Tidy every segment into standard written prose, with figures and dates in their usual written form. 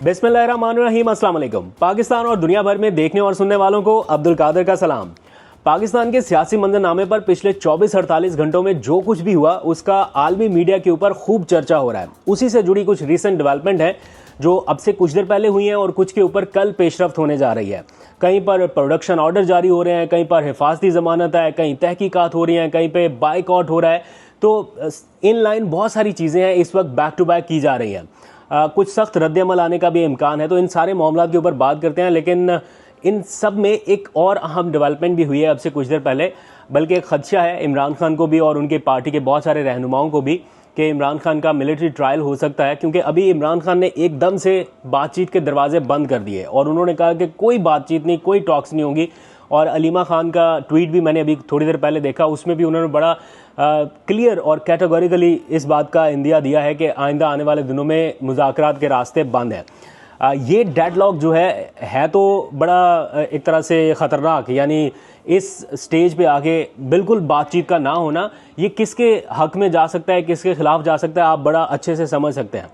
बिस्मिल्लाहिर्रहमानिर्रहीम, अस्सलाम वालेकुम। पाकिस्तान और दुनिया भर में देखने और सुनने वालों को अब्दुल कादिर का सलाम। पाकिस्तान के सियासी मंजरनामे पर पिछले 24-48 घंटों में जो कुछ भी हुआ उसका आलमी मीडिया के ऊपर खूब चर्चा हो रहा है। उसी से जुड़ी कुछ रीसेंट डेवलपमेंट है जो अब से कुछ देर पहले हुई हैं और कुछ के ऊपर कल पेशरफ्त होने जा रही है। कहीं पर प्रोडक्शन ऑर्डर जारी हो रहे हैं, कहीं पर हिफाजती जमानत है, कहीं तहकीकात हो रही हैं, कहीं पे बाइकआउट हो रहा है। तो इन लाइन बहुत सारी चीज़ें हैं इस वक्त बैक टू बैक की जा रही हैं। कुछ सख्त रद्द-ए-अमल आने का भी इम्कान है। तो इन सारे मामलों के ऊपर बात करते हैं, लेकिन इन सब में एक और अहम डेवलपमेंट भी हुई है अब से कुछ देर पहले, बल्कि एक खदशा है इमरान खान को भी और उनके पार्टी के बहुत सारे रहनुमाओं को भी कि इमरान खान का मिलिट्री ट्रायल हो सकता है। क्योंकि अभी इमरान खान ने एकदम से बातचीत के दरवाजे बंद कर दिए और उन्होंने कहा कि कोई बातचीत नहीं, कोई टॉक्स नहीं होगी। और अलीमा खान का ट्वीट भी मैंने अभी थोड़ी देर पहले देखा, उसमें भी उन्होंने बड़ा क्लियर और कैटेगोरिकली इस बात का इंदिया दिया है कि आइंदा आने वाले दिनों में मुज़ाकरात के रास्ते बंद हैं। ये डेडलॉक जो है तो बड़ा एक तरह से ख़तरनाक, यानी इस स्टेज पे आके बिल्कुल बातचीत का ना होना, ये किसके हक में जा सकता है, किसके खिलाफ जा सकता है, आप बड़ा अच्छे से समझ सकते हैं।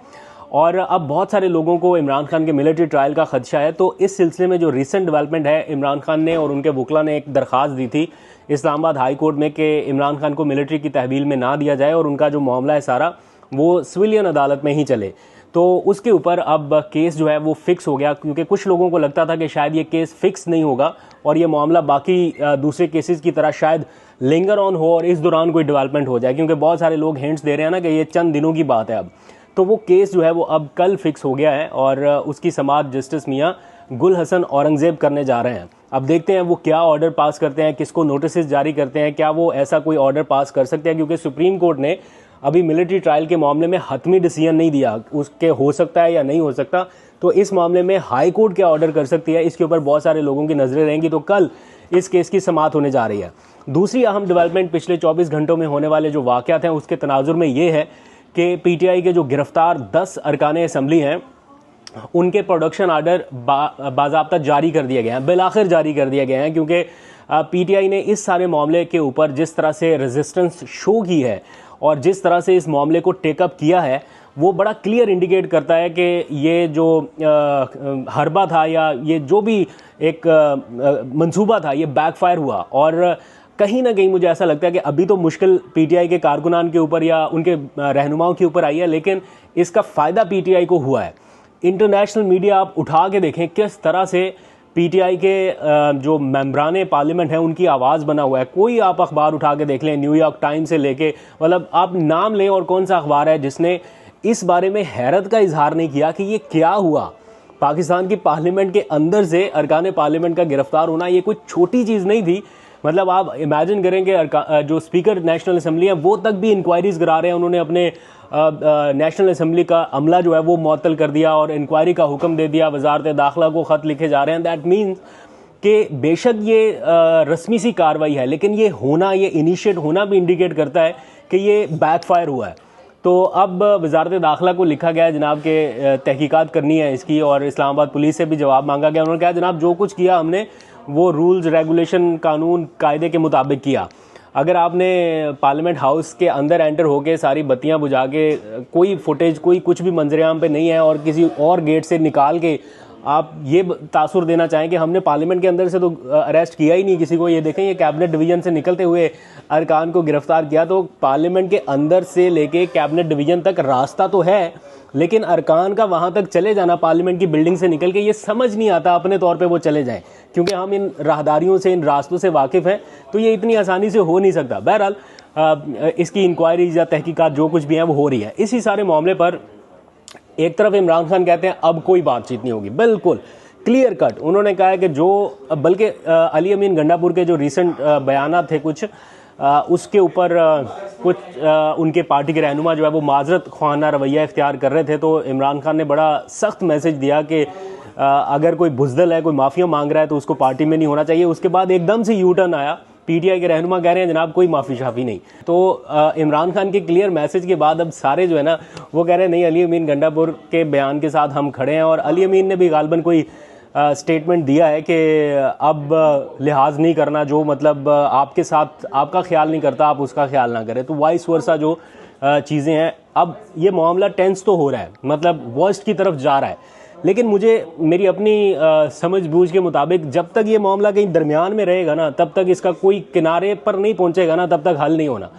और अब बहुत सारे लोगों को इमरान खान के मिलिट्री ट्रायल का खदशा है। तो इस सिलसिले में जो रिसेंट डेवलपमेंट है, इमरान खान ने और उनके वकला ने एक दरख्वास्त दी थी इस्लामाबाद हाई कोर्ट में कि इमरान खान को मिलिट्री की तहवील में ना दिया जाए और उनका जो मामला है सारा वो सिविलियन अदालत में ही चले। तो उसके ऊपर अब केस जो है वो फिक्स हो गया, क्योंकि कुछ लोगों को लगता था कि शायद ये केस फिक्स नहीं होगा और ये मामला बाकी दूसरे केसेस की तरह शायद लिंगर ऑन हो और इस दौरान कोई डेवलपमेंट हो जाए, क्योंकि बहुत सारे लोग हिंट्स दे रहे हैं ना कि ये चंद दिनों की बात है अब। तो वो केस जो है वो अब कल फिक्स हो गया है और उसकी समाअत जस्टिस मियाँ गुल हसन औरंगजेब करने जा रहे हैं। अब देखते हैं वो क्या ऑर्डर पास करते हैं, किसको नोटिस जारी करते हैं, क्या वो ऐसा कोई ऑर्डर पास कर सकते हैं, क्योंकि सुप्रीम कोर्ट ने अभी मिलिट्री ट्रायल के मामले में हतमी डिसीजन नहीं दिया उसके हो सकता है या नहीं हो सकता। तो इस मामले में हाई कोर्ट क्या ऑर्डर कर सकती है, इसके ऊपर बहुत सारे लोगों की नजरें रहेंगी। तो कल इस केस की समाअत होने जा रही है। दूसरी अहम डेवलपमेंट पिछले 24 घंटों में होने वाले जो वाक़यात हैं उसके तनाजुर में ये है कि पीटीआई के जो गिरफ्तार 10 अरकान असम्बली हैं उनके प्रोडक्शन आर्डर बाज़ाब्ता जारी कर दिए गए हैं, बिलाखिर जारी कर दिए गए हैं। क्योंकि पीटीआई ने इस सारे मामले के ऊपर जिस तरह से रेजिस्टेंस शो की है और जिस तरह से इस मामले को टेकअप किया है वो बड़ा क्लियर इंडिकेट करता है कि ये जो हरबा था या ये जो भी एक मंसूबा था ये बैकफायर हुआ। और कहीं ना कहीं मुझे ऐसा लगता है कि अभी तो मुश्किल पीटीआई के कारकुनान के ऊपर या उनके रहनुमाओं के ऊपर आई है, लेकिन इसका फ़ायदा पीटीआई को हुआ है। इंटरनेशनल मीडिया आप उठा के देखें किस तरह से पीटीआई के जो मेंबरान पार्लियामेंट हैं उनकी आवाज़ बना हुआ है। कोई आप अखबार उठा के देख लें, न्यूयॉर्क टाइम्स से लेके, मतलब आप नाम लें और कौन सा अखबार है जिसने इस बारे में हैरत का इजहार नहीं किया कि ये क्या हुआ। पाकिस्तान की पार्लियामेंट के अंदर से अरकान पार्लियामेंट का गिरफ्तार होना ये कोई छोटी चीज़ नहीं थी। मतलब आप इमेजिन करें कि जो स्पीकर नेशनल असम्बली है वो तक भी इंक्वायरीज करा रहे हैं। उन्होंने अपने नेशनल असम्बली का अमला जो है वो मुअत्तल कर दिया और इंक्वायरी का हुक्म दे दिया, वजारत दाखिला को ख़त लिखे जा रहे हैं। दैट मीन्स कि बेशक ये रस्मी सी कार्रवाई है, लेकिन ये होना, ये इनिशिएट होना भी इंडिकेट करता है कि ये बैकफायर हुआ है। तो अब वजारत दाखिला को लिखा गया है जनाब के तहकीकात करनी है इसकी, और इस्लामाबाद पुलिस से भी जवाब मांगा गया। उन्होंने कहा जनाब जो कुछ किया हमने वो रूल्स, रेगुलेशन, कानून, कायदे के मुताबिक किया। अगर आपने पार्लियामेंट हाउस के अंदर एंटर होके सारी बत्तियां बुझा के, कोई फुटेज, कोई कुछ भी मंजरेआम पे नहीं है और किसी और गेट से निकाल के आप ये तासुर देना चाहें कि हमने पार्लियामेंट के अंदर से तो अरेस्ट किया ही नहीं किसी को, ये देखें ये कैबिनेट डिवीजन से निकलते हुए अरकान को गिरफ्तार किया। तो पार्लियामेंट के अंदर से लेके कैबिनेट डिवीजन तक रास्ता तो है, लेकिन अरकान का वहाँ तक चले जाना पार्लियामेंट की बिल्डिंग से निकल के, ये समझ नहीं आता अपने तौर पे वो चले जाएं, क्योंकि हम इन राहदारियों से, इन रास्तों से वाकिफ़ हैं। तो ये इतनी आसानी से हो नहीं सकता। बहरहाल इसकी इंक्वायरी या तहकीकात जो कुछ भी है वो हो रही है। इसी सारे मामले पर एक तरफ इमरान खान कहते हैं अब कोई बातचीत नहीं होगी, बिल्कुल क्लियर कट उन्होंने कहा है कि जो, बल्कि अली अमीन गंडापुर के जो रिसेंट बयान थे कुछ उसके ऊपर कुछ उनके पार्टी के रहनुमा जो है वो माजरत ख्वाना रवैया इख्तियार कर रहे थे। तो इमरान खान ने बड़ा सख्त मैसेज दिया कि अगर कोई बुज़दिल है, कोई माफ़िया मांग रहा है तो उसको पार्टी में नहीं होना चाहिए। उसके बाद एकदम से यू टर्न आया, पीटीआई के रहनुमा कह रहे हैं जनाब कोई माफ़ी शाफी नहीं। तो इमरान खान के क्लियर मैसेज के बाद अब सारे जो है ना वो कह रहे हैं नहीं, अली अमीन गंडापुर के बयान के साथ हम खड़े हैं। और अली अमीन ने भी गालबन कोई स्टेटमेंट दिया है कि अब लिहाज नहीं करना, जो मतलब आपके साथ आपका ख्याल नहीं करता आप उसका ख्याल ना करें। तो वाइस वर्सा जो चीज़ें हैं, अब ये मामला टेंस तो हो रहा है, मतलब वर्स्ट की तरफ जा रहा है। लेकिन मुझे मेरी अपनी समझ बूझ के मुताबिक जब तक ये मामला कहीं दरमियान में रहेगा ना, तब तक इसका कोई किनारे पर नहीं पहुंचेगा ना, तब तक हल नहीं होना।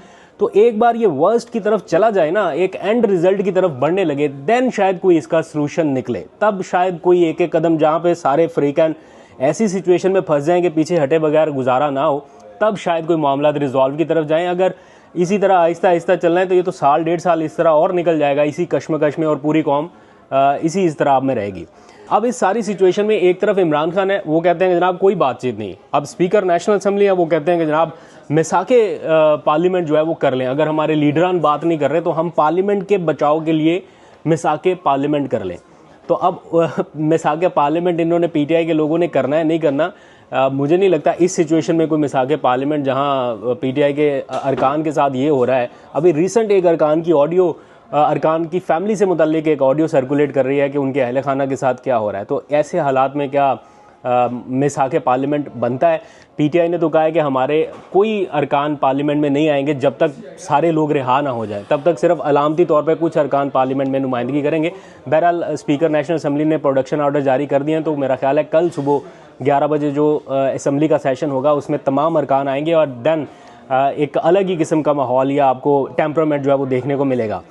तो एक बार ये वर्स्ट की तरफ चला जाए ना, एक एंड रिजल्ट की तरफ बढ़ने लगे, देन शायद कोई इसका सोल्यूशन निकले। तब शायद कोई एक एक कदम, जहाँ पे सारे फ्री कैन ऐसी सिचुएशन में फंस जाएंगे, पीछे हटे बगैर गुजारा ना हो, तब शायद कोई मामला रिजॉल्व की तरफ जाएं। अगर इसी तरह आहिस्ता आहिस्ता चलना है तो ये तो साल 1.5 साल इस तरह और निकल जाएगा, इसी कश्मकश में, और पूरी कौम इसी इज़्तिराब में रहेगी। अब इस सारी सिचुएशन में एक तरफ इमरान खान है, वो कहते हैं कि जनाब कोई बातचीत नहीं। अब स्पीकर नेशनल असम्बली है, वो कहते हैं कि जनाब मिसाके पार्लियामेंट जो है वो कर लें, अगर हमारे लीडरान बात नहीं कर रहे तो हम पार्लियामेंट के बचाव के लिए मिसाके पार्लियामेंट कर लें। तो अब मिसाके पार्लियामेंट इन्होंने पीटीआई के लोगों ने करना है नहीं करना, मुझे नहीं लगता इस सिचुएशन में कोई मिसाके पार्लियामेंट जहां पीटीआई के अरकान के साथ ये हो रहा है। अभी रिसेंट एक अरकान की ऑडियो, अरकान की फैमिली से मुतल्लिक एक ऑडियो सर्कुलेट कर रही है कि उनके अहल खाना के साथ क्या हो रहा है। तो ऐसे हालात में क्या मिसाके पार्लियामेंट बनता है? पीटीआई ने तो कहा है कि हमारे कोई अरकान पार्लियामेंट में नहीं आएंगे जब तक सारे लोग रिहा ना हो जाए, तब तक सिर्फ अलामती तौर पर कुछ अरकान पार्लियामेंट में नुमाइंदगी करेंगे। बहरहाल स्पीकर नेशनल असम्बली ने प्रोडक्शन ऑर्डर जारी कर दिए हैं, तो मेरा ख्याल है कल सुबह 11 बजे जो असम्बली का सेशन होगा उसमें तमाम अरकान आएंगे और देन एक अलग ही किस्म का माहौल या आपको टेम्परामेंट जो है वो देखने को मिलेगा।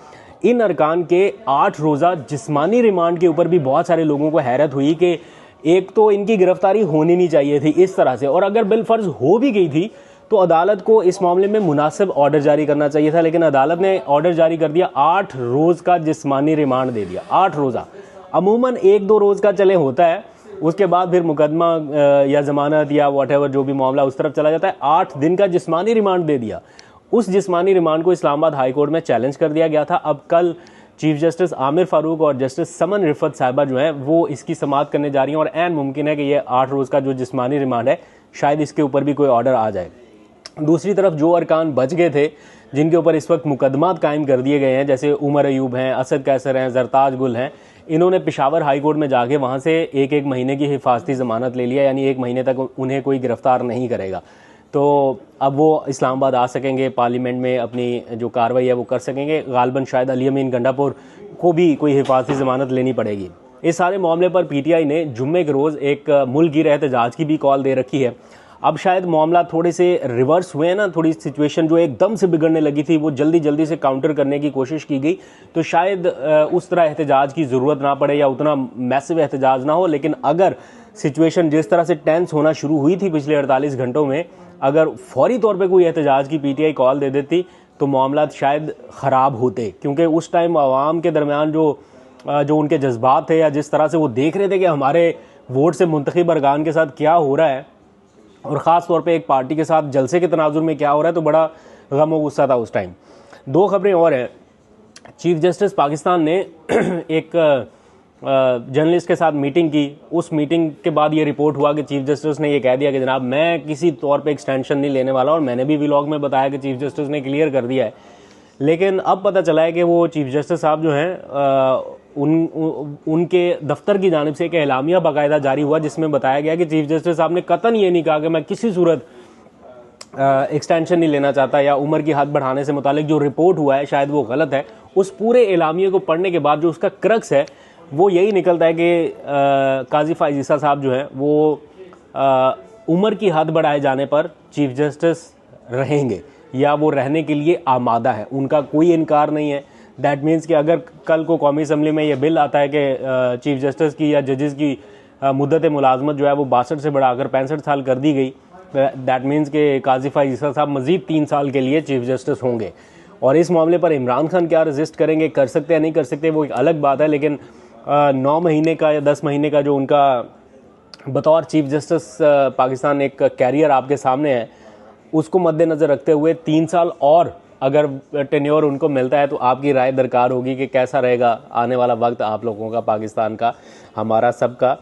इन अरकान के 8 रोज़ा जिस्मानी रिमांड के ऊपर भी बहुत सारे लोगों को हैरत हुई कि एक तो इनकी गिरफ्तारी होनी नहीं चाहिए थी इस तरह से, और अगर बिलफर्ज हो भी गई थी तो अदालत को इस मामले में मुनासिब ऑर्डर जारी करना चाहिए था, लेकिन अदालत ने ऑर्डर जारी कर दिया, 8 रोज़ का जिस्मानी रिमांड दे दिया। 8 रोज़ा, अमूमन 1-2 रोज़ का चले होता है, उसके बाद फिर मुकदमा या जमानत या व्हाटएवर जो भी मामला उस तरफ चला जाता है। 8 दिन का जिस्मानी रिमांड दे दिया। उस जिस्मानी रिमांड को इस्लामाबाद हाई कोर्ट में चैलेंज कर दिया गया था। अब कल चीफ जस्टिस आमिर फारूक और जस्टिस समन रिफत साहिबा जो हैं वो इसकी समाअत करने जा रही हैं, और ऐन मुमकिन है कि ये 8 रोज़ का जो जिस्मानी रिमांड है शायद इसके ऊपर भी कोई ऑर्डर आ जाए। दूसरी तरफ जो अरकान बच गए थे जिनके ऊपर इस वक्त मुकदमात कायम कर दिए गए हैं, जैसे उमर अयूब हैं, असद कैसर हैं, जरताज गुल हैं, इन्होंने पेशावर हाई कोर्ट में जाके वहाँ से 1-1 महीने की हिफाजती ज़मानत ले लिया, यानी 1 महीने तक उन्हें कोई गिरफ्तार नहीं करेगा। तो अब वो इस्लामाबाद आ सकेंगे, पार्लियामेंट में अपनी जो कार्रवाई है वो कर सकेंगे। गालबन शायद अली अमीन गंडापुर को भी कोई हिफाजती ज़मानत लेनी पड़ेगी। इस सारे मामले पर पीटीआई ने जुम्मे के रोज़ एक मुल्क गिर एहतजाज की भी कॉल दे रखी है। अब शायद मामला थोड़े से रिवर्स हुए हैं ना, थोड़ी सिचुएशन जो एकदम से बिगड़ने लगी थी वो जल्दी जल्दी से काउंटर करने की कोशिश की गई, तो शायद उस तरह एहतजाज की ज़रूरत ना पड़े या उतना मैसिव एहतजाज ना हो। लेकिन अगर सिचुएशन जिस तरह से टेंस होना शुरू हुई थी पिछले 48 घंटों में, अगर फौरी तौर पे कोई एहतजाज की पीटीआई कॉल दे देती तो मामला शायद ख़राब होते, क्योंकि उस टाइम आवाम के दरमियान जो उनके जज्बात थे या जिस तरह से वो देख रहे थे कि हमारे वोट से मुंतखब अरकान के साथ क्या हो रहा है, और ख़ास तौर पे एक पार्टी के साथ जलसे के तनाजुर में क्या हो रहा है, तो बड़ा गम और गुस्सा था उस टाइम। 2 खबरें और हैं। चीफ जस्टिस पाकिस्तान ने एक जर्नलिस्ट के साथ मीटिंग की। उस मीटिंग के बाद ये रिपोर्ट हुआ कि चीफ जस्टिस ने ये कह दिया कि जनाब मैं किसी तौर पे एक्सटेंशन नहीं लेने वाला, और मैंने भी व्लॉग में बताया कि चीफ जस्टिस ने क्लियर कर दिया है। लेकिन अब पता चला है कि वो चीफ जस्टिस साहब जो हैं उनके दफ्तर की जानिब से एक एलामिया बाकायदा जारी हुआ जिसमें बताया गया कि चीफ जस्टिस साहब ने कतन ये नहीं कहा कि मैं किसी सूरत एक्सटेंशन नहीं लेना चाहता या उम्र की हद बढ़ाने से मुतालिक जो रिपोर्ट हुआ है शायद वो गलत है। उस पूरे एलामिया को पढ़ने के बाद जो उसका क्रक्स है वो यही निकलता है कि काजी फाइज ईसा साहब जो हैं वो उम्र की हद बढ़ाए जाने पर चीफ जस्टिस रहेंगे या वो रहने के लिए आमादा है, उनका कोई इनकार नहीं है। दैट मीन्स कि अगर कल को कौमी असम्बली में ये बिल आता है कि चीफ जस्टिस की या जजेस की मुद्दत मुलाजमत जो है वो 62 से बढ़ाकर 65 साल कर दी गई, दैट मीन्स कि काजी फाइज ईसा साहब मज़ीद 3 साल के लिए चीफ जस्टिस होंगे। और इस मामले पर इमरान खान क्या रजिस्ट करेंगे, कर सकते हैं नहीं कर सकते, वो एक अलग बात है। लेकिन 9 महीने का या 10 महीने का जो उनका बतौर चीफ जस्टिस पाकिस्तान एक कैरियर आपके सामने है, उसको मद्देनज़र रखते हुए 3 साल और अगर टेन्योर उनको मिलता है तो आपकी राय दरकार होगी कि कैसा रहेगा आने वाला वक्त आप लोगों का, पाकिस्तान का, हमारा सबका।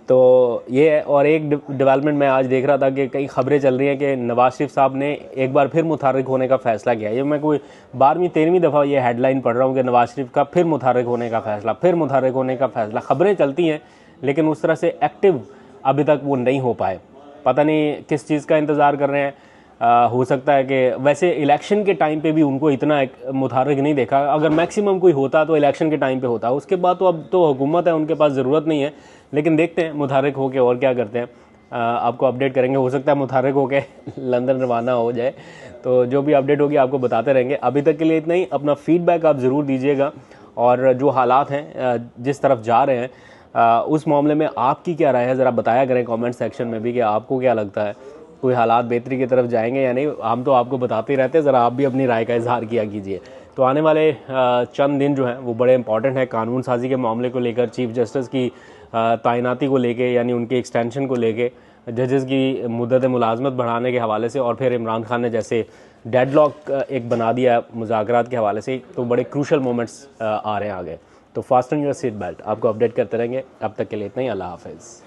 तो ये है। और एक डेवलपमेंट मैं आज देख रहा था कि कई खबरें चल रही हैं कि नवाज शरीफ साहब ने एक बार फिर मुतहर्रिक होने का फ़ैसला किया। ये मैं कोई 12वीं-13वीं दफ़ा ये हेडलाइन पढ़ रहा हूँ कि नवाज शरीफ का फिर मुतहर्रिक होने का फ़ैसला, फिर मुतहर्रिक होने का फ़ैसला। खबरें चलती हैं लेकिन उस तरह से एक्टिव अभी तक वो नहीं हो पाए। पता नहीं किस चीज़ का इंतज़ार कर रहे हैं। हो सकता है कि वैसे इलेक्शन के टाइम पे भी उनको इतना मुतहर्रिक नहीं देखा। अगर मैक्सिमम कोई होता तो इलेक्शन के टाइम पे होता, उसके बाद तो अब तो हुकूमत है, उनके पास ज़रूरत नहीं है। लेकिन देखते हैं मुतहर्रिक होके और क्या करते हैं, आपको अपडेट करेंगे। हो सकता है मुतहर्रिक होके लंदन रवाना हो जाए, तो जो भी अपडेट होगी आपको बताते रहेंगे। अभी तक के लिए इतना ही। अपना फीडबैक आप ज़रूर दीजिएगा, और जो हालात हैं जिस तरफ जा रहे हैं उस मामले में आपकी क्या राय है ज़रा बताया करें कमेंट सेक्शन में भी कि आपको क्या लगता है, कोई हालात बेहतरी की तरफ जाएंगे या नहीं। हम तो आपको बताते ही रहते हैं, ज़रा आप भी अपनी राय का इजहार किया कीजिए। तो आने वाले चंद दिन जो हैं वो बड़े इंपॉर्टेंट है कानून साजी के मामले को लेकर, चीफ जस्टिस की तैनाती को लेके, यानी उनकी एक्सटेंशन को लेके, जजेस की मुद्दत मुलाजमत बढ़ाने के हवाले से, और फिर इमरान खान ने जैसे डेडलॉक एक बना दिया मुज़ाकरात के हवाले से, तो बड़े क्रूशल मोमेंट्स आ रहे हैं आगे। तो फास्टन योर सीट बेल्ट, आपको अपडेट करते रहेंगे। अब तक के लिए इतना ही। अल्लाह हाफ़िज़।